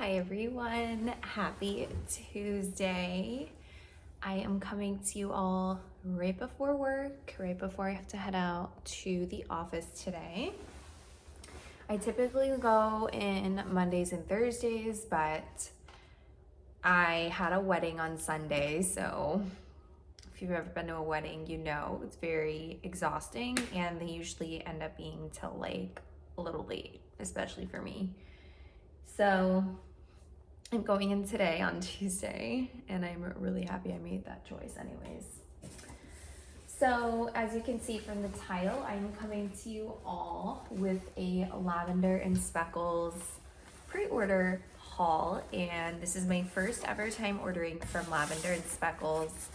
Hi everyone, happy Tuesday. I am coming to you all right before work, right before I have to head out to the office today. I typically go in Mondays and Thursdays, but I had a wedding on Sunday, so if you've ever been to a wedding, you know it's very exhausting and they usually end up being till like a little late, especially for me. So I'm going in today on Tuesday, and I'm really happy I made that choice anyways. So as you can see from the title, I'm coming to you all with a Lavender and Speckles pre-order haul, and this is my first ever time ordering from Lavender and Speckles.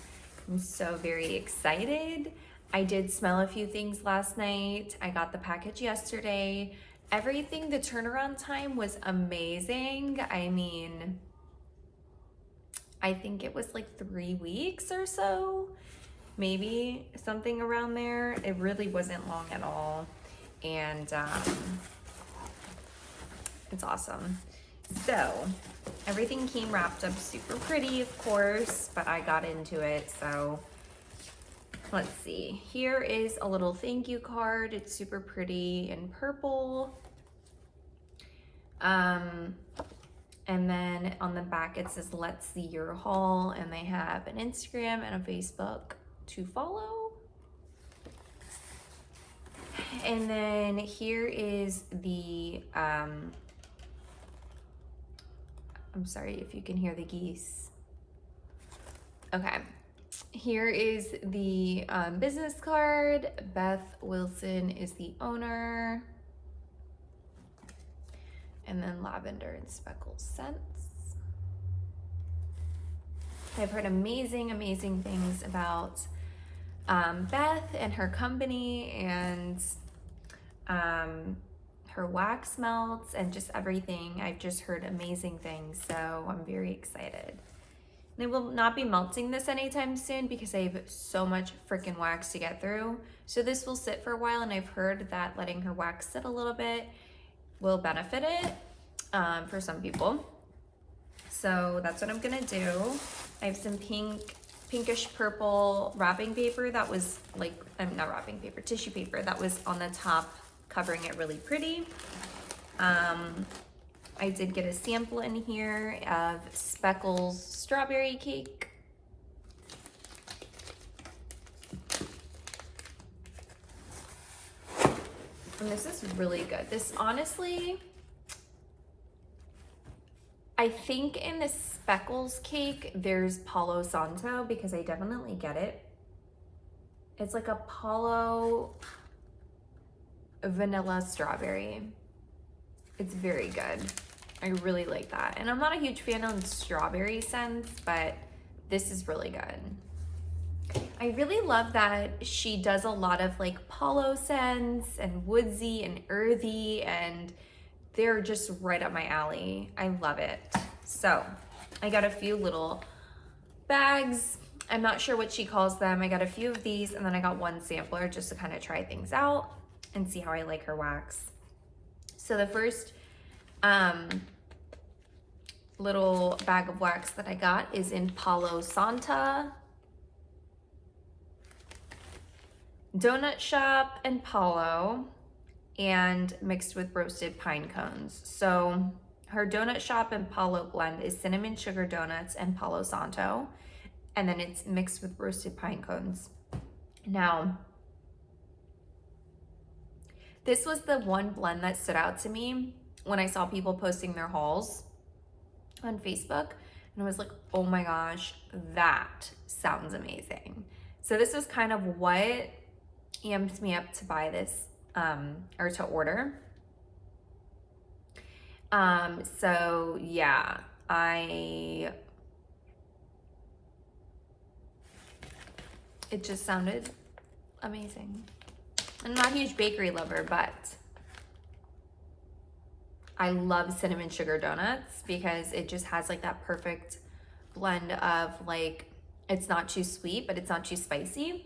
I'm so very excited. I did smell a few things last night. I got the package yesterday. Everything, the turnaround time was amazing. I mean, I think it was like 3 weeks or so, maybe something around there. It really wasn't long at all. And it's awesome. So everything came wrapped up super pretty, of course, but I got into it. So let's see. Here is a little thank you card. It's super pretty in purple. And then on the back it says, let's see your haul. And they have an Instagram and a Facebook to follow. And then here is the, I'm sorry if you can hear the geese. Okay. Here is the business card. Beth Wilson is the owner. And then Lavender and Speckles scents. I've heard amazing things about Beth and her company and her wax melts and just everything. I've just heard amazing things, so I'm very excited. And I will not be melting this anytime soon because I have so much freaking wax to get through. So this will sit for a while, and I've heard that letting her wax sit a little bit will benefit it for some people. So that's what I'm gonna do. I have some pinkish purple wrapping paper that was like, not wrapping paper, tissue paper that was on the top covering it really pretty. I did get a sample in here of Speckles strawberry cake. And this is really good. This honestly, I think in the Speckles cake, there's Palo Santo because I definitely get it. It's like a Palo vanilla strawberry. It's very good. I really like that. And I'm not a huge fan of strawberry scents, but this is really good. I really love that she does a lot of like Palo scents and woodsy and earthy, and they're just right up my alley. I love it. So I got a few little bags. I'm not sure what she calls them. I got a few of these, and then I got one sampler just to kind of try things out and see how I like her wax. So the first little bag of wax that I got is in Palo Santa, Donut Shop, and Palo, and mixed with roasted pine cones. So her Donut Shop and Palo blend is cinnamon sugar donuts and Palo Santo, and then it's mixed with roasted pine cones. Now, this was the one blend that stood out to me when I saw people posting their hauls on Facebook, and I was like, oh my gosh, that sounds amazing. So this was kind of what amped me up to buy this or to order. So yeah, it just sounded amazing. I'm not a huge bakery lover, but I love cinnamon sugar donuts because it just has like that perfect blend of like, it's not too sweet, but it's not too spicy.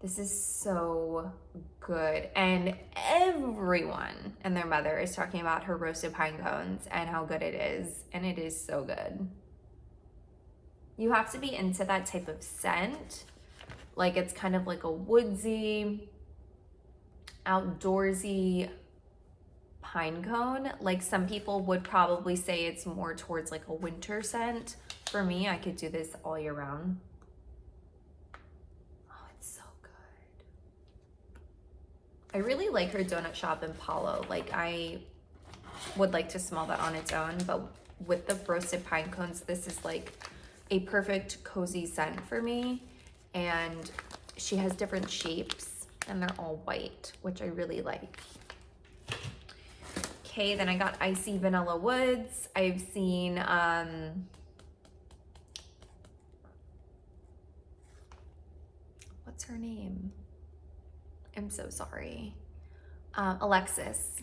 This is so good. And everyone and their mother is talking about her roasted pine cones and how good it is. And it is so good. You have to be into that type of scent. Like it's kind of like a woodsy, outdoorsy pine cone. Like some people would probably say it's more towards like a winter scent. For me, I could do this all year round. Oh, it's so good. I really like her donut shop in Palo. Like I would like to smell that on its own, but with the roasted pine cones, this is like a perfect cozy scent for me. And she has different shapes and they're all white, which I really like. Okay, then I got Icy Vanilla Woods. I've seen what's her name? I'm so sorry. Alexis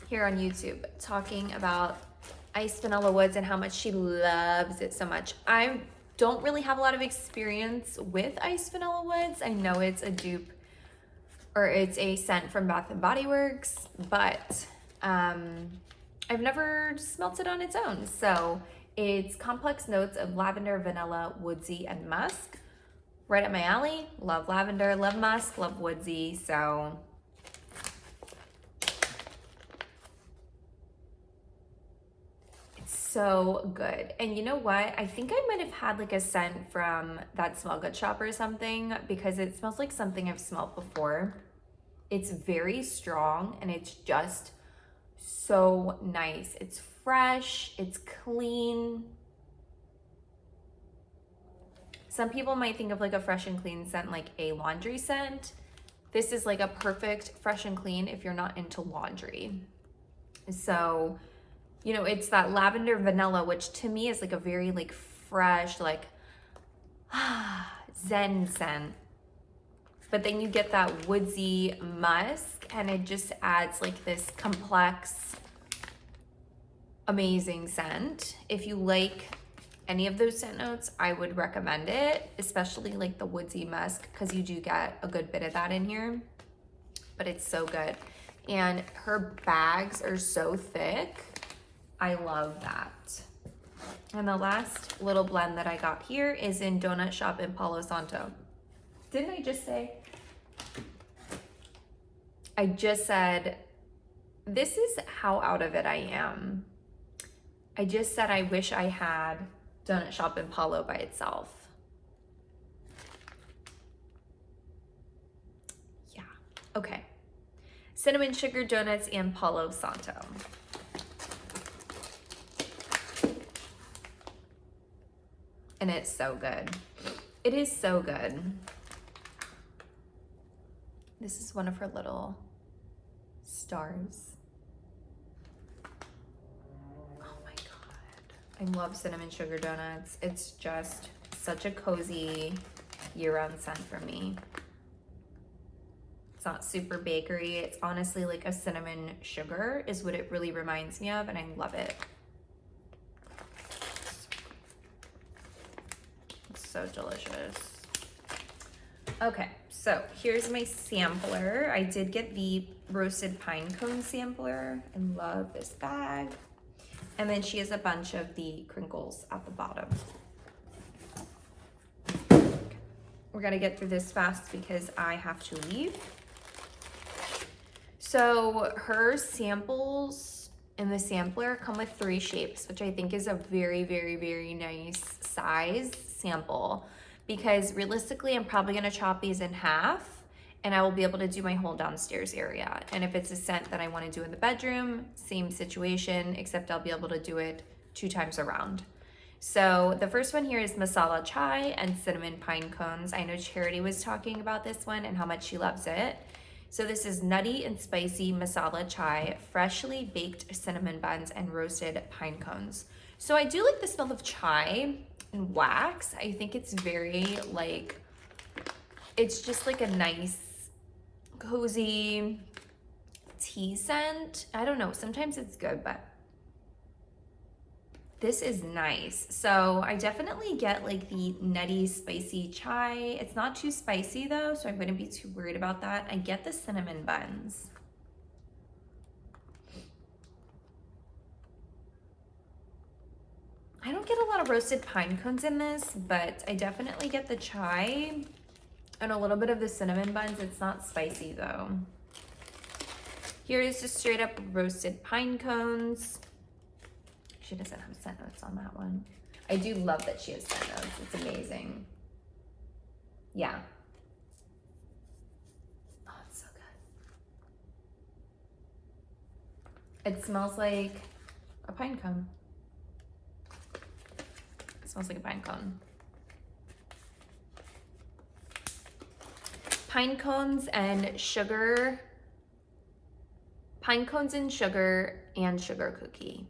here on YouTube talking about Iced Vanilla Woods and how much she loves it so much. I don't really have a lot of experience with Iced Vanilla Woods. I know it's a dupe or it's a scent from Bath and Body Works, but I've never smelt it on its own. So it's complex notes of lavender, vanilla, woodsy, and musk. Right up my alley. Love lavender, love musk, love woodsy. So it's so good. And you know what? I think I might have had like a scent from that Smell Good shop or something because it smells like something I've smelled before. It's very strong and it's just so nice. It's fresh, it's clean. Some people might think of like a fresh and clean scent like a laundry scent. This is like a perfect fresh and clean if you're not into laundry. So, you know, it's that lavender vanilla, which to me is like a very like fresh, like zen scent. But then you get that woodsy musk and it just adds like this complex, amazing scent. If you like any of those scent notes, I would recommend it, especially like the woodsy musk because you do get a good bit of that in here, but it's so good. And her bags are so thick. I love that. And the last little blend that I got here is in Donut Shop in Palo Santo. Didn't I just say? I just said, this is how out of it I am. I just said I wish I had Donut Shop in Palo by itself. Yeah, okay. Cinnamon Sugar Donuts in Palo Santo. And it's so good. It is so good. This is one of her little stars. Oh my God. I love cinnamon sugar donuts. It's just such a cozy year-round scent for me. It's not super bakery. It's honestly like a cinnamon sugar is what it really reminds me of, and I love it. It's so delicious. Okay, so here's my sampler. I did get the roasted pine cone sampler. I love this bag. And then she has a bunch of the crinkles at the bottom. We're gonna get through this fast because I have to leave. So her samples in the sampler come with 3 shapes, which I think is a very, very, very nice size sample. Because realistically, I'm probably gonna chop these in half and I will be able to do my whole downstairs area. And if it's a scent that I wanna do in the bedroom, same situation, except I'll be able to do it 2 times around. So the first one here is masala chai and cinnamon pine cones. I know Charity was talking about this one and how much she loves it. So this is nutty and spicy masala chai, freshly baked cinnamon buns, and roasted pine cones. So I do like the smell of chai and wax. I think it's very like, it's just like a nice, cozy tea scent. I don't know, sometimes it's good, but This is nice. So I definitely get like the nutty, spicy chai. It's not too spicy though, so I wouldn't be too worried about that. I get the cinnamon buns. I don't get a lot of roasted pine cones in this, but I definitely get the chai and a little bit of the cinnamon buns. It's not spicy though. Here is just straight up roasted pine cones. She doesn't have scent notes on that one. I do love that she has scent notes. It's amazing. Yeah. Oh, it's so good. It smells like a pine cone. It smells like a pine cone. Pine cones and sugar. Pine cones and sugar cookie.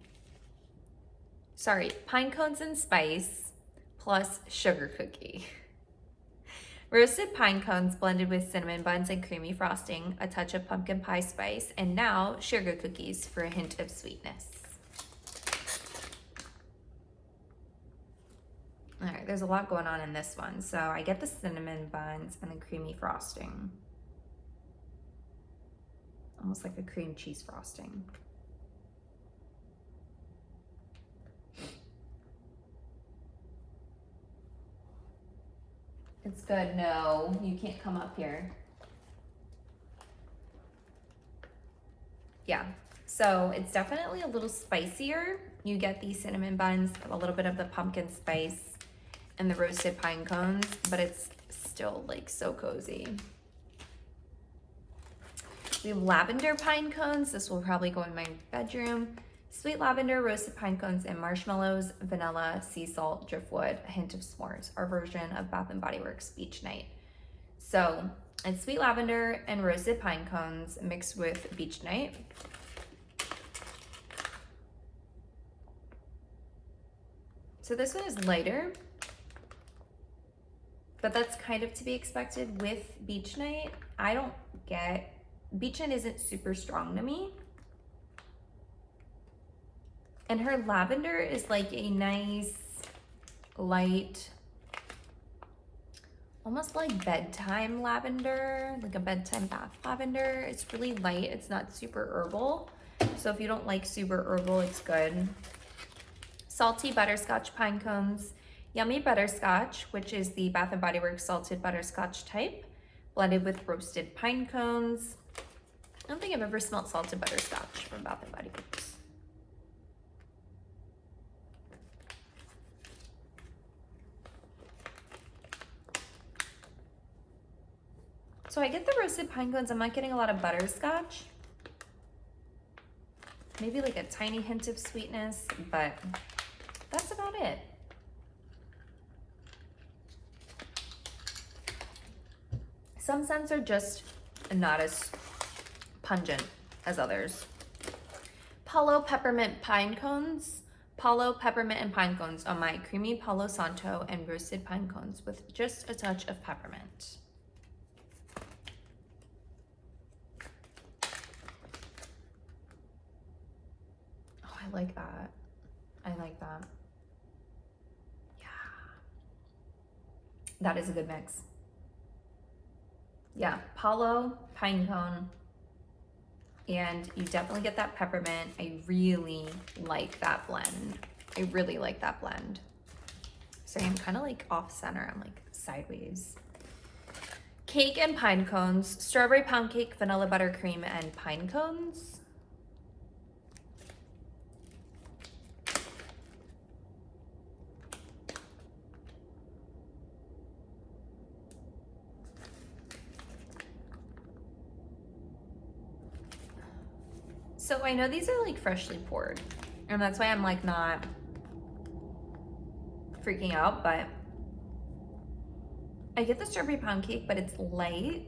Sorry, pine cones and spice plus sugar cookie. Roasted pine cones blended with cinnamon buns and creamy frosting, a touch of pumpkin pie spice, and now sugar cookies for a hint of sweetness. All right, there's a lot going on in this one. So I get the cinnamon buns and the creamy frosting. Almost like a cream cheese frosting. It's good. No, you can't come up here. Yeah, so it's definitely a little spicier. You get the cinnamon buns, a little bit of the pumpkin spice, and the roasted pine cones, but it's still like so cozy. We have lavender pine cones. This will probably go in my bedroom. Sweet lavender, roasted pine cones, and marshmallows, vanilla, sea salt, driftwood, a hint of s'mores. Our version of Bath & Body Works Beach Night. So it's sweet lavender and roasted pine cones mixed with Beach Night. So this one is lighter, but that's kind of to be expected with Beach Night. Beach Night isn't super strong to me. And her lavender is like a nice, light, almost like bedtime lavender, like a bedtime bath lavender. It's really light. It's not super herbal. So if you don't like super herbal, it's good. Salty butterscotch pine cones, yummy butterscotch, which is the Bath & Body Works salted butterscotch type, blended with roasted pine cones. I don't think I've ever smelled salted butterscotch from Bath & Body Works. So I get the roasted pine cones. I'm not getting a lot of butterscotch. Maybe like a tiny hint of sweetness, but that's about it. Some scents are just not as pungent as others. Palo peppermint pine cones. Palo peppermint and pine cones on my creamy Palo Santo and roasted pine cones with just a touch of peppermint. Oh, I like that. I like that. Yeah. That is a good mix. Yeah, Palo, pine cone, and you definitely get that peppermint. I really like that blend. I really like that blend. Sorry, I'm kind of like off center. I'm like sideways. Cake and pine cones, strawberry pound cake, vanilla buttercream, and pine cones. So I know these are like freshly poured, and that's why I'm like not freaking out, but I get the strawberry pound cake, but it's light.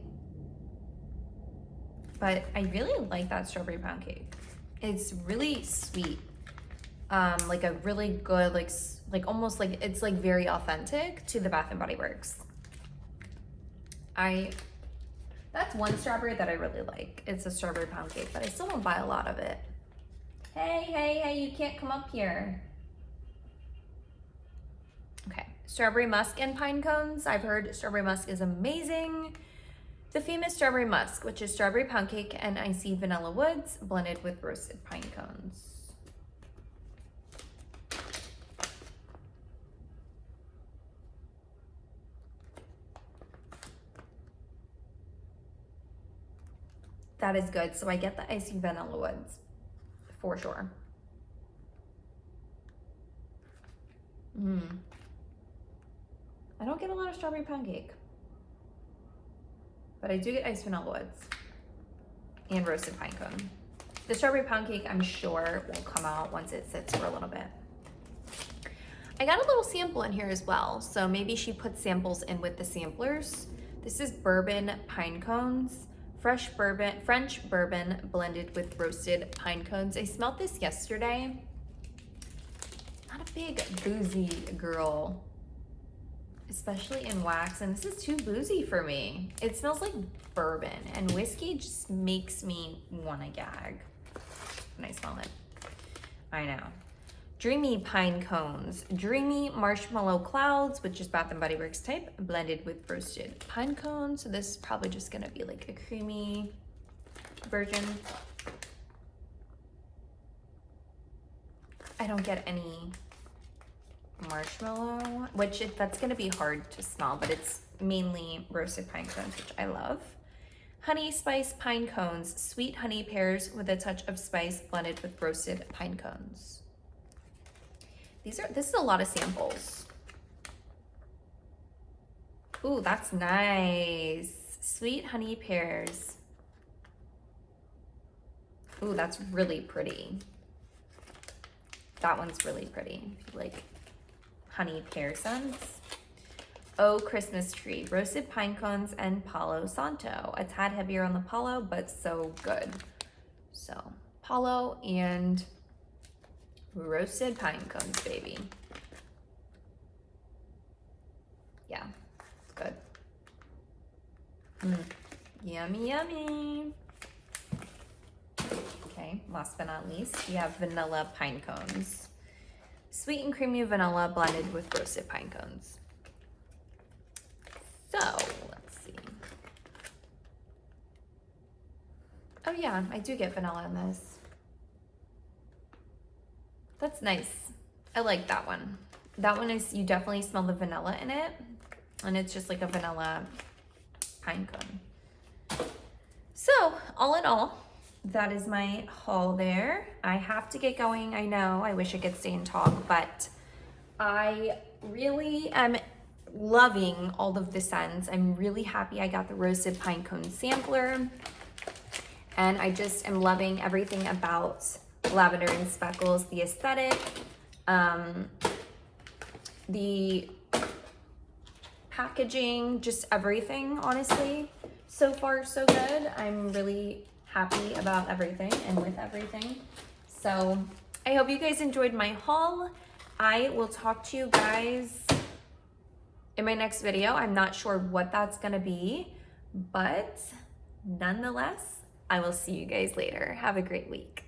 But I really like that strawberry pound cake. It's really sweet. Like a really good, like almost like it's like very authentic to the Bath & Body Works. That's one strawberry that I really like. It's a strawberry pound cake, but I still don't buy a lot of it. Hey, you can't come up here. Strawberry musk and pine cones. I've heard strawberry musk is amazing. The famous strawberry musk, which is strawberry pound cake and icy vanilla woods blended with roasted pine cones. That is good. So I get the icy vanilla woods for sure. I don't get a lot of strawberry pound cake, but I do get iced vanilla woods and roasted pine cone. The strawberry pound cake, I'm sure, will come out once it sits for a little bit. I got a little sample in here as well, so maybe she put samples in with the samplers. This is bourbon pine cones, French bourbon blended with roasted pine cones. I smelled this yesterday. Not a big boozy girl, especially in wax, and this is too boozy for me. It smells like bourbon, and whiskey just makes me want to gag when I smell it. I know. Dreamy pine cones, dreamy marshmallow clouds, which is Bath & Body Works type, blended with roasted pine cones. So this is probably just gonna be like a creamy version. I don't get any marshmallow, that's gonna be hard to smell, but it's mainly roasted pine cones, which I love. Honey spice pine cones, sweet honey pears with a touch of spice blended with roasted pine cones. This is a lot of samples. Ooh, that's nice. Sweet honey pears. Ooh, that's really pretty. That one's really pretty. Like honey pear scents. Oh, Christmas tree. Roasted pine cones and Palo Santo. A tad heavier on the Palo, but so good. So, Palo and roasted pine cones, baby. Yeah, it's good. Yummy, yummy. Okay, last but not least, we have vanilla pine cones. Sweet and creamy vanilla blended with roasted pine cones. So, let's see. Oh yeah, I do get vanilla in this. That's nice. I like that one. That one is, you definitely smell the vanilla in it, and it's just like a vanilla pine cone. So, all in all, that is my haul there. I have to get going. I know, I wish I could stay and talk, but I really am loving all of the scents. I'm really happy I got the roasted pine cone sampler, and I just am loving everything about Lavender and Speckles, the aesthetic, the packaging, just everything, honestly. So far, so good. I'm really happy about everything and with everything. So I hope you guys enjoyed my haul. I will talk to you guys in my next video. I'm not sure what that's gonna be, but nonetheless, I will see you guys later. Have a great week.